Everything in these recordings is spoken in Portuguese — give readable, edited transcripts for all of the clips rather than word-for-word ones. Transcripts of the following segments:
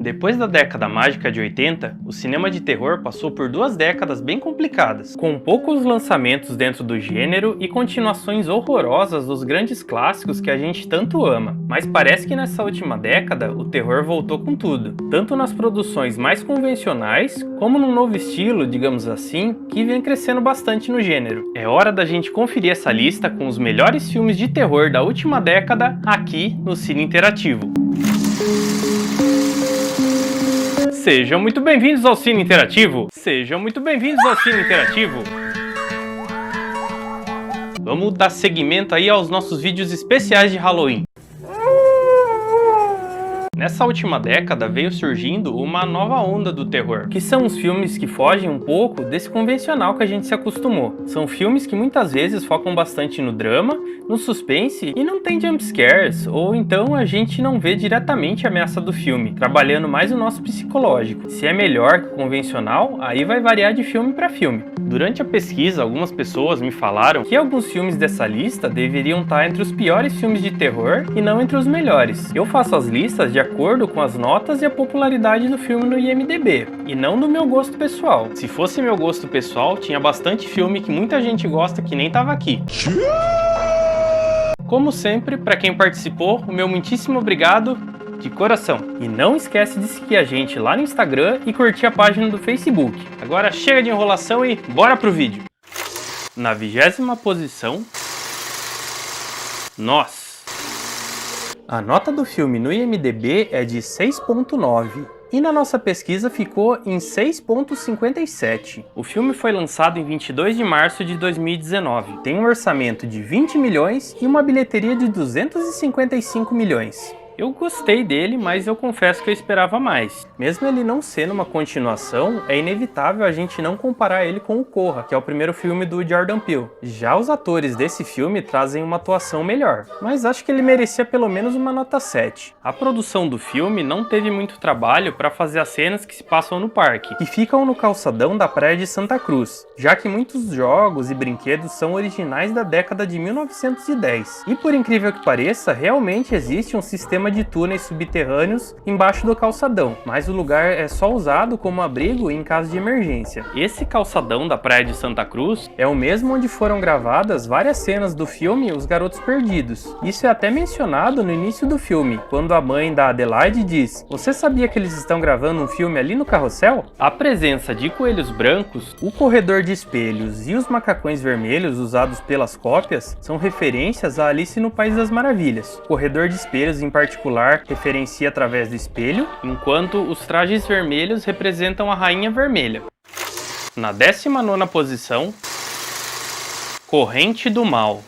Depois da década mágica de 80, o cinema de terror passou por 2 décadas bem complicadas, com poucos lançamentos dentro do gênero e continuações horrorosas dos grandes clássicos que a gente tanto ama. Mas parece que nessa última década o terror voltou com tudo, tanto nas produções mais convencionais, como num novo estilo, digamos assim, que vem crescendo bastante no gênero. É hora da gente conferir essa lista com os melhores filmes de terror da última década aqui no Cine Interativo. Sejam muito bem-vindos ao Cine Interativo! Sejam muito bem-vindos ao Cine Interativo! Vamos dar seguimento aí aos nossos vídeos especiais de Halloween. Nessa última década veio surgindo uma nova onda do terror, que são os filmes que fogem um pouco desse convencional que a gente se acostumou. São filmes que muitas vezes focam bastante no drama, no suspense e não tem jumpscares, ou então a gente não vê diretamente a ameaça do filme, trabalhando mais o nosso psicológico. Se é melhor que o convencional, aí vai variar de filme para filme. Durante a pesquisa, algumas pessoas me falaram que alguns filmes dessa lista deveriam estar entre os piores filmes de terror e não entre os melhores. Eu faço as listas de acordo com as notas e a popularidade do filme no IMDb, e não do meu gosto pessoal. Se fosse meu gosto pessoal, tinha bastante filme que muita gente gosta que nem tava aqui. Como sempre, para quem participou, o meu muitíssimo obrigado de coração. E não esquece de seguir a gente lá no Instagram e curtir a página do Facebook. Agora chega de enrolação e bora pro vídeo! Na 20ª posição, Nós. A nota do filme no IMDb é de 6.9 e na nossa pesquisa ficou em 6.57. O filme foi lançado em 22 de março de 2019. Tem um orçamento de 20 milhões e uma bilheteria de 255 milhões. Eu gostei dele, mas eu confesso que eu esperava mais. Mesmo ele não sendo uma continuação, é inevitável a gente não comparar ele com o Corra, que é o primeiro filme do Jordan Peele. Já os atores desse filme trazem uma atuação melhor, mas acho que ele merecia pelo menos uma nota 7. A produção do filme não teve muito trabalho para fazer as cenas que se passam no parque, que ficam no calçadão da praia de Santa Cruz, já que muitos jogos e brinquedos são originais da década de 1910. E por incrível que pareça, realmente existe um sistema de túneis subterrâneos embaixo do calçadão, mas o lugar é só usado como abrigo em caso de emergência. Esse calçadão da praia de Santa Cruz é o mesmo onde foram gravadas várias cenas do filme Os Garotos Perdidos. Isso é até mencionado no início do filme, quando a mãe da Adelaide diz: "Você sabia que eles estão gravando um filme ali no carrossel?" A presença de coelhos brancos, o corredor de espelhos e os macacões vermelhos usados pelas cópias são referências a Alice no País das Maravilhas. O corredor de espelhos em particular referencia através do espelho, enquanto os trajes vermelhos representam a Rainha Vermelha. Na 19ª posição, Corrente do Mal.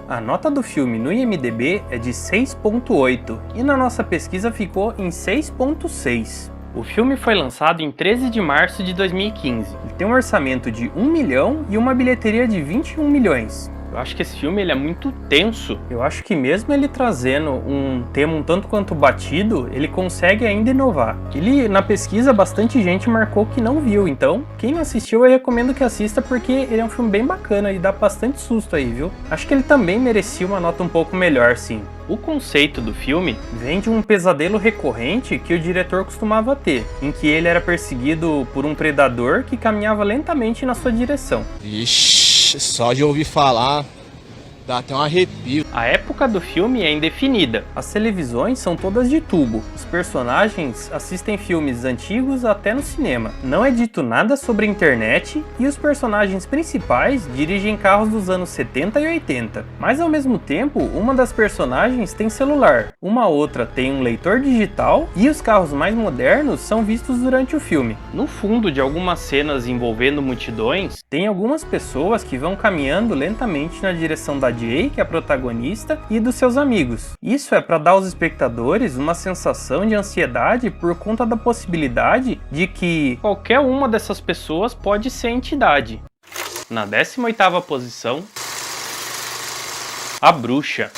A nota do filme no IMDb é de 6.8 e na nossa pesquisa ficou em 6.6. O filme foi lançado em 13 de março de 2015. Ele tem um orçamento de 1 milhão e uma bilheteria de 21 milhões. Eu acho que esse filme ele é muito tenso. Eu acho que mesmo ele trazendo um tema um tanto quanto batido, ele consegue ainda inovar. Ele, na pesquisa, bastante gente marcou que não viu, então quem não assistiu eu recomendo que assista porque ele é um filme bem bacana e dá bastante susto aí, viu? Acho que ele também merecia uma nota um pouco melhor, sim. O conceito do filme vem de um pesadelo recorrente que o diretor costumava ter, em que ele era perseguido por um predador que caminhava lentamente na sua direção. Ixi, só de ouvir falar, dá até um arrepio. A época do filme é indefinida. As televisões são todas de tubo. Os personagens assistem filmes antigos até no cinema. Não é dito nada sobre a internet e os personagens principais dirigem carros dos anos 70 e 80. Mas ao mesmo tempo, uma das personagens tem celular, uma outra tem um leitor digital e os carros mais modernos são vistos durante o filme. No fundo de algumas cenas envolvendo multidões, tem algumas pessoas que vão caminhando lentamente na direção da Jay, que é a protagonista, e dos seus amigos. Isso é para dar aos espectadores uma sensação de ansiedade por conta da possibilidade de que qualquer uma dessas pessoas pode ser entidade. Na 18ª posição, A Bruxa.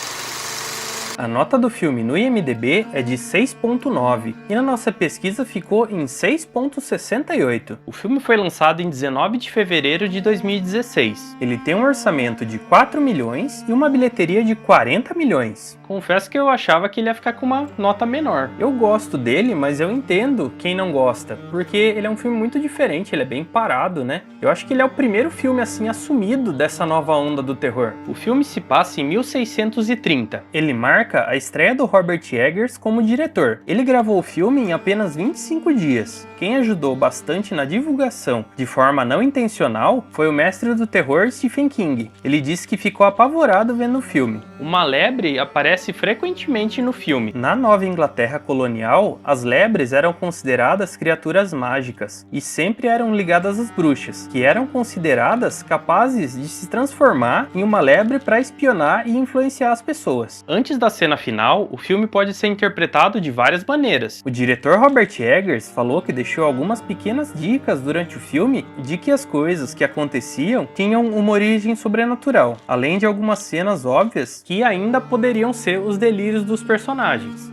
A nota do filme no IMDb é de 6.9 e na nossa pesquisa ficou em 6.68. O filme foi lançado em 19 de fevereiro de 2016. Ele tem um orçamento de 4 milhões e uma bilheteria de 40 milhões. Confesso que eu achava que ele ia ficar com uma nota menor. Eu gosto dele, mas eu entendo quem não gosta, porque ele é um filme muito diferente, ele é bem parado, né? Eu acho que ele é o primeiro filme assim assumido dessa nova onda do terror. O filme se passa em 1630. Ele marca a estreia do Robert Eggers como diretor. Ele gravou o filme em apenas 25 dias. Quem ajudou bastante na divulgação de forma não intencional foi o mestre do terror Stephen King. Ele disse que ficou apavorado vendo o filme. Uma lebre aparece frequentemente no filme. Na Nova Inglaterra colonial, as lebres eram consideradas criaturas mágicas e sempre eram ligadas às bruxas, que eram consideradas capazes de se transformar em uma lebre para espionar e influenciar as pessoas. Antes da cena final, o filme pode ser interpretado de várias maneiras. O diretor Robert Eggers falou que deixou algumas pequenas dicas durante o filme de que as coisas que aconteciam tinham uma origem sobrenatural, além de algumas cenas óbvias que ainda poderiam ser os delírios dos personagens.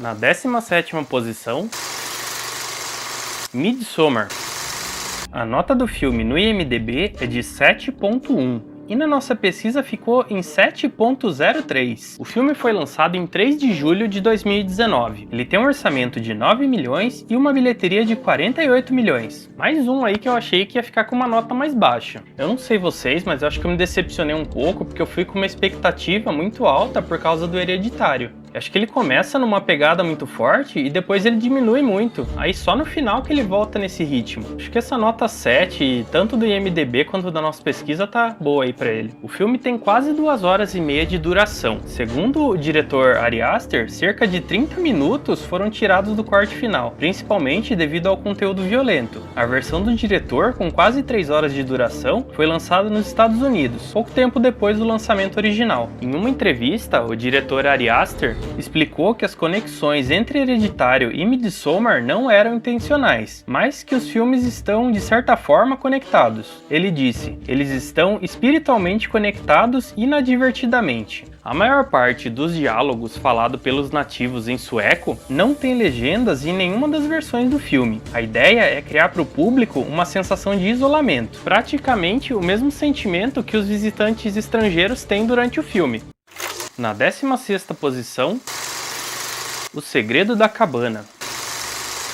Na 17ª posição, Midsommar. A nota do filme no IMDb é de 7.1. E na nossa pesquisa ficou em 7.03. O filme foi lançado em 3 de julho de 2019. Ele tem um orçamento de 9 milhões e uma bilheteria de 48 milhões. Mais um aí que eu achei que ia ficar com uma nota mais baixa. Eu não sei vocês, mas eu acho que eu me decepcionei um pouco porque eu fui com uma expectativa muito alta por causa do Hereditário. Acho que ele começa numa pegada muito forte e depois ele diminui muito. Aí só no final que ele volta nesse ritmo. Acho que essa nota 7, tanto do IMDb quanto da nossa pesquisa, tá boa aí pra ele. O filme tem quase 2 horas e meia de duração. Segundo o diretor Ari Aster, cerca de 30 minutos foram tirados do corte final, principalmente devido ao conteúdo violento. A versão do diretor, com quase 3 horas de duração, foi lançada nos Estados Unidos, pouco tempo depois do lançamento original. Em uma entrevista, o diretor Ari Aster explicou que as conexões entre Hereditário e Midsommar não eram intencionais, mas que os filmes estão, de certa forma, conectados. Ele disse: eles estão espiritualmente conectados inadvertidamente. A maior parte dos diálogos falados pelos nativos em sueco não tem legendas em nenhuma das versões do filme. A ideia é criar para o público uma sensação de isolamento, praticamente o mesmo sentimento que os visitantes estrangeiros têm durante o filme. Na 16ª posição, O Segredo da Cabana.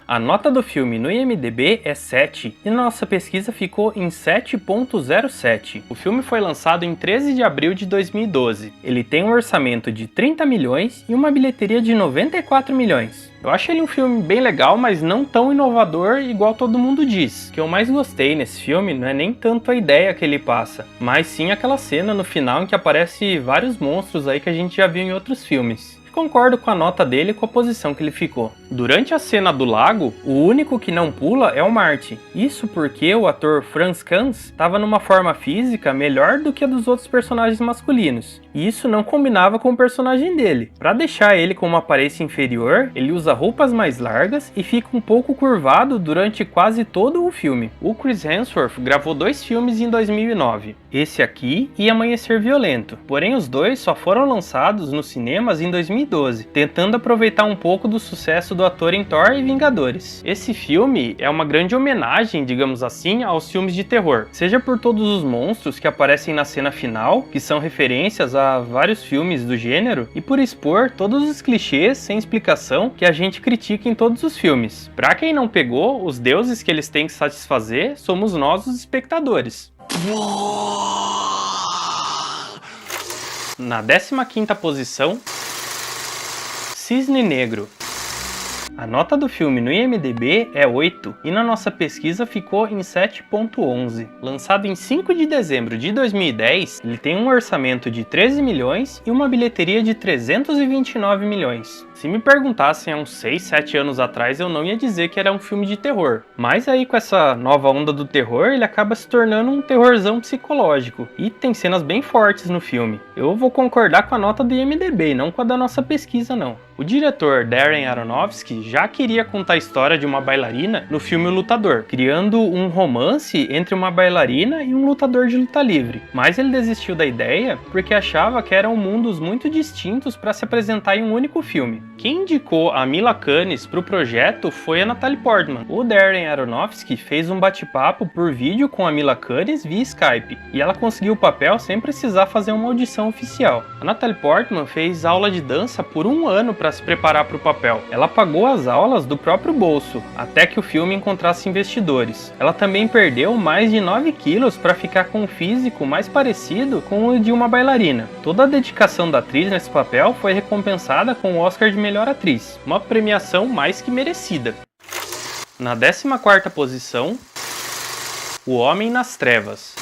A nota do filme no IMDb é 7 e na nossa pesquisa ficou em 7.07. O filme foi lançado em 13 de abril de 2012. Ele tem um orçamento de 30 milhões e uma bilheteria de 94 milhões. Eu acho ele um filme bem legal, mas não tão inovador igual todo mundo diz. O que eu mais gostei nesse filme não é nem tanto a ideia que ele passa, mas sim aquela cena no final em que aparece vários monstros aí que a gente já viu em outros filmes. Concordo com a nota dele e com a posição que ele ficou. Durante a cena do lago, o único que não pula é o Marty. Isso porque o ator Franz Kans estava numa forma física melhor do que a dos outros personagens masculinos. E isso não combinava com o personagem dele. Para deixar ele com uma aparência inferior, ele usa roupas mais largas e fica um pouco curvado durante quase todo o filme. O Chris Hemsworth gravou 2 filmes em 2009. Esse aqui e Amanhecer Violento. Porém, os dois só foram lançados nos cinemas em 2012, tentando aproveitar um pouco do sucesso do ator em Thor e Vingadores. Esse filme é uma grande homenagem, digamos assim, aos filmes de terror, seja por todos os monstros que aparecem na cena final, que são referências a vários filmes do gênero, e por expor todos os clichês sem explicação que a gente critica em todos os filmes. Pra quem não pegou, os deuses que eles têm que satisfazer somos nós, os espectadores. Na 15ª posição, Cisne Negro. A nota do filme no IMDb é 8 e na nossa pesquisa ficou em 7.11. Lançado em 5 de dezembro de 2010, ele tem um orçamento de 13 milhões e uma bilheteria de 329 milhões. Se me perguntassem há uns 6, 7 anos atrás, eu não ia dizer que era um filme de terror. Mas aí com essa nova onda do terror, ele acaba se tornando um terrorzão psicológico. E tem cenas bem fortes no filme. Eu vou concordar com a nota do IMDb, não com a da nossa pesquisa não. O diretor Darren Aronofsky já queria contar a história de uma bailarina no filme O Lutador, criando um romance entre uma bailarina e um lutador de luta livre. Mas ele desistiu da ideia porque achava que eram mundos muito distintos para se apresentar em um único filme. Quem indicou a Mila Kunis para o projeto foi a Natalie Portman. O Darren Aronofsky fez um bate-papo por vídeo com a Mila Kunis via Skype, e ela conseguiu o papel sem precisar fazer uma audição oficial. A Natalie Portman fez aula de dança por 1 ano para se preparar para o papel. Ela pagou as aulas do próprio bolso, até que o filme encontrasse investidores. Ela também perdeu mais de 9 quilos para ficar com um físico mais parecido com o de uma bailarina. Toda a dedicação da atriz nesse papel foi recompensada com o Oscar de Melhor Atriz, uma premiação mais que merecida. Na 14ª posição, O Homem nas Trevas.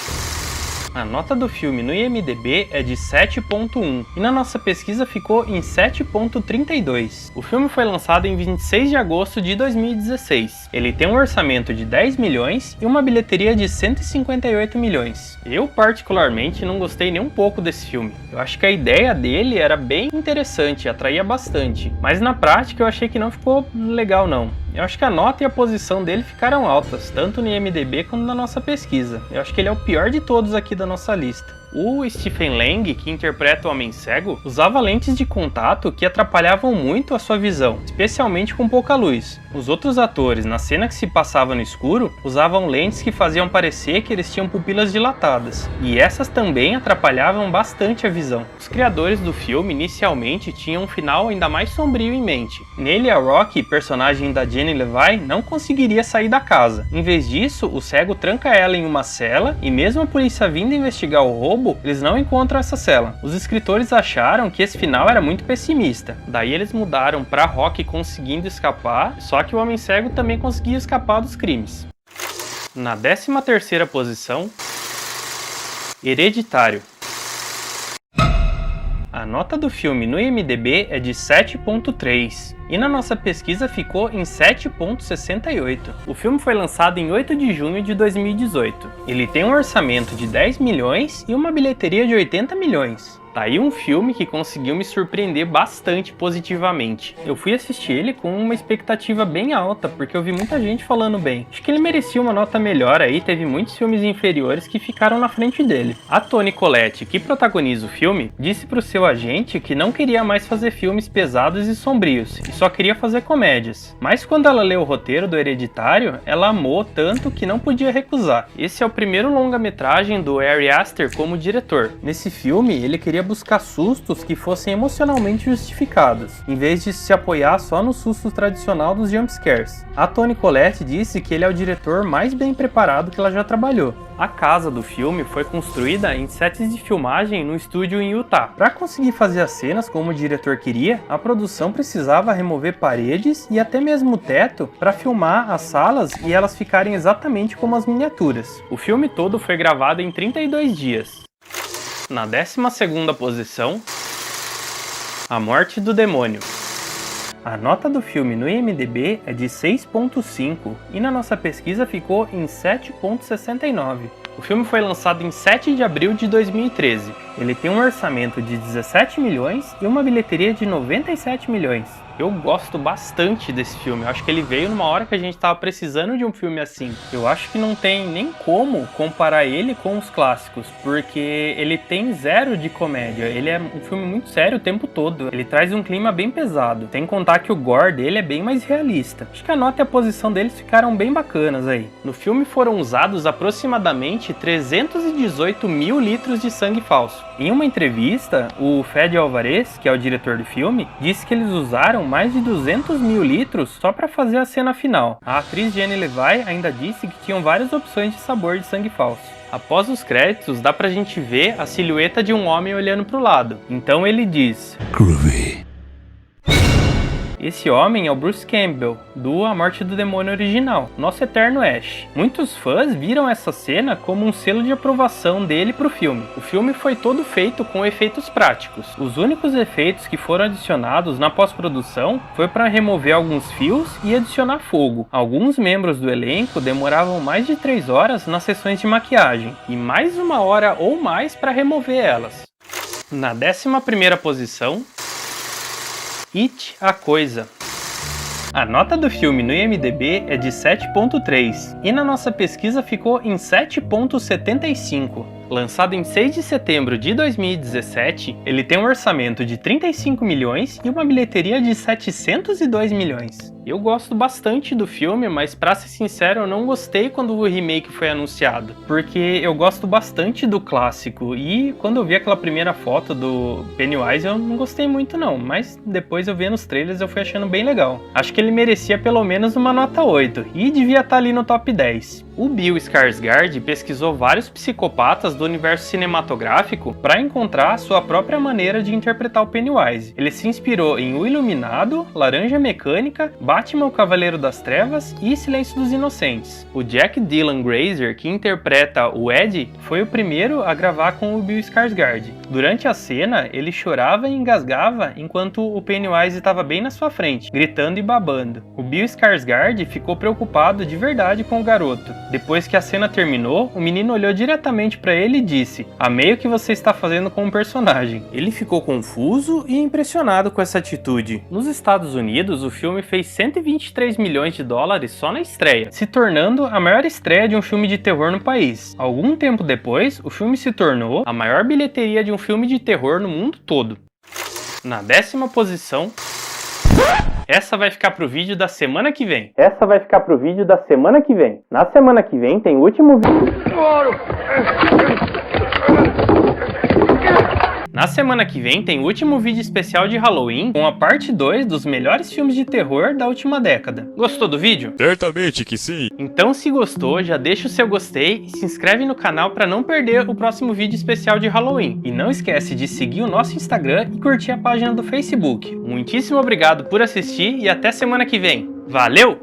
A nota do filme no IMDb é de 7.1 e na nossa pesquisa ficou em 7.32. O filme foi lançado em 26 de agosto de 2016. Ele tem um orçamento de 10 milhões e uma bilheteria de 158 milhões. Eu particularmente não gostei nem um pouco desse filme. Eu acho que a ideia dele era bem interessante, atraía bastante, mas na prática eu achei que não ficou legal não. Eu acho que a nota e a posição dele ficaram altas, tanto no IMDb quanto na nossa pesquisa. Eu acho que ele é o pior de todos aqui da nossa lista. O Stephen Lang, que interpreta o Homem Cego, usava lentes de contato que atrapalhavam muito a sua visão, especialmente com pouca luz. Os outros atores, na cena que se passava no escuro, usavam lentes que faziam parecer que eles tinham pupilas dilatadas, e essas também atrapalhavam bastante a visão. Os criadores do filme inicialmente tinham um final ainda mais sombrio em mente. Nele, a Rocky, personagem da Jenny Levi, não conseguiria sair da casa. Em vez disso, o cego tranca ela em uma cela, e mesmo a polícia vindo investigar o roubo, eles não encontram essa cela. Os escritores acharam que esse final era muito pessimista. Daí eles mudaram para Rocky conseguindo escapar, só que o Homem Cego também conseguia escapar dos crimes. Na 13ª posição, Hereditário. A nota do filme no IMDb é de 7.3 e na nossa pesquisa ficou em 7.68. O filme foi lançado em 8 de junho de 2018. Ele tem um orçamento de 10 milhões e uma bilheteria de 80 milhões. Tá aí um filme que conseguiu me surpreender bastante positivamente. Eu fui assistir ele com uma expectativa bem alta, porque eu vi muita gente falando bem. Acho que ele merecia uma nota melhor aí, teve muitos filmes inferiores que ficaram na frente dele. A Toni Collette, que protagoniza o filme, disse pro seu agente que não queria mais fazer filmes pesados e sombrios, e só queria fazer comédias. Mas quando ela leu o roteiro do Hereditário, ela amou tanto que não podia recusar. Esse é o primeiro longa-metragem do Ari Aster como diretor. Nesse filme, ele queria buscar sustos que fossem emocionalmente justificados, em vez de se apoiar só no susto tradicional dos jumpscares. A Toni Collette disse que ele é o diretor mais bem preparado que ela já trabalhou. A casa do filme foi construída em sets de filmagem no estúdio em Utah. Para conseguir fazer as cenas como o diretor queria, a produção precisava remover paredes e até mesmo o teto para filmar as salas e elas ficarem exatamente como as miniaturas. O filme todo foi gravado em 32 dias. Na 12ª posição, A Morte do Demônio. A nota do filme no IMDb é de 6.5 e na nossa pesquisa ficou em 7.69. O filme foi lançado em 7 de abril de 2013. Ele tem um orçamento de 17 milhões e uma bilheteria de 97 milhões. Eu gosto bastante desse filme, eu acho que ele veio numa hora que a gente estava precisando de um filme assim. Eu acho que não tem nem como comparar ele com os clássicos, porque ele tem zero de comédia, ele é um filme muito sério o tempo todo, ele traz um clima bem pesado, sem contar que o gore dele é bem mais realista. Acho que a nota e a posição deles ficaram bem bacanas aí. No filme foram usados aproximadamente 318 mil litros de sangue falso. Em uma entrevista, o Fede Alvarez, que é o diretor do filme, disse que eles usaram mais de 200 mil litros só para fazer a cena final. A atriz Jenny Levi ainda disse que tinham várias opções de sabor de sangue falso. Após os créditos, dá pra gente ver a silhueta de um homem olhando pro lado. Então ele diz: "Groovy." Esse homem é o Bruce Campbell, do A Morte do Demônio original, nosso eterno Ash. Muitos fãs viram essa cena como um selo de aprovação dele pro filme. O filme foi todo feito com efeitos práticos. Os únicos efeitos que foram adicionados na pós-produção foi para remover alguns fios e adicionar fogo. Alguns membros do elenco demoravam mais de 3 horas nas sessões de maquiagem e mais 1 hora ou mais para remover elas. Na 11ª posição, It, a Coisa. A nota do filme no IMDb é de 7.3 e na nossa pesquisa ficou em 7.75. Lançado em 6 de setembro de 2017, ele tem um orçamento de 35 milhões e uma bilheteria de 702 milhões. Eu gosto bastante do filme, mas pra ser sincero, eu não gostei quando o remake foi anunciado, porque eu gosto bastante do clássico e quando eu vi aquela primeira foto do Pennywise eu não gostei muito não, mas depois eu vendo os trailers eu fui achando bem legal. Acho que ele merecia pelo menos uma nota 8 e devia estar ali no top 10. O Bill Skarsgård pesquisou vários psicopatas do universo cinematográfico para encontrar a sua própria maneira de interpretar o Pennywise. Ele se inspirou em O Iluminado, Laranja Mecânica, Batman o Cavaleiro das Trevas e Silêncio dos Inocentes. O Jack Dylan Grazer, que interpreta o Ed, foi o primeiro a gravar com o Bill Skarsgård. Durante a cena, ele chorava e engasgava enquanto o Pennywise estava bem na sua frente, gritando e babando. O Bill Skarsgård ficou preocupado de verdade com o garoto. Depois que a cena terminou, o menino olhou diretamente para ele e disse: "Amei o que você está fazendo com o personagem." Ele ficou confuso e impressionado com essa atitude. Nos Estados Unidos, o filme fez 123 milhões de dólares só na estreia, se tornando a maior estreia de um filme de terror no país. Algum tempo depois, o filme se tornou a maior bilheteria de um filme de terror no mundo todo. Na 10ª posição, essa vai ficar pro vídeo da semana que vem. Na semana que vem tem o último vídeo. Na semana que vem tem o último vídeo especial de Halloween com a parte 2 dos melhores filmes de terror da última década. Gostou do vídeo? Certamente que sim. Então se gostou, já deixa o seu gostei e se inscreve no canal para não perder o próximo vídeo especial de Halloween. E não esquece de seguir o nosso Instagram e curtir a página do Facebook. Muitíssimo obrigado por assistir e até semana que vem. Valeu!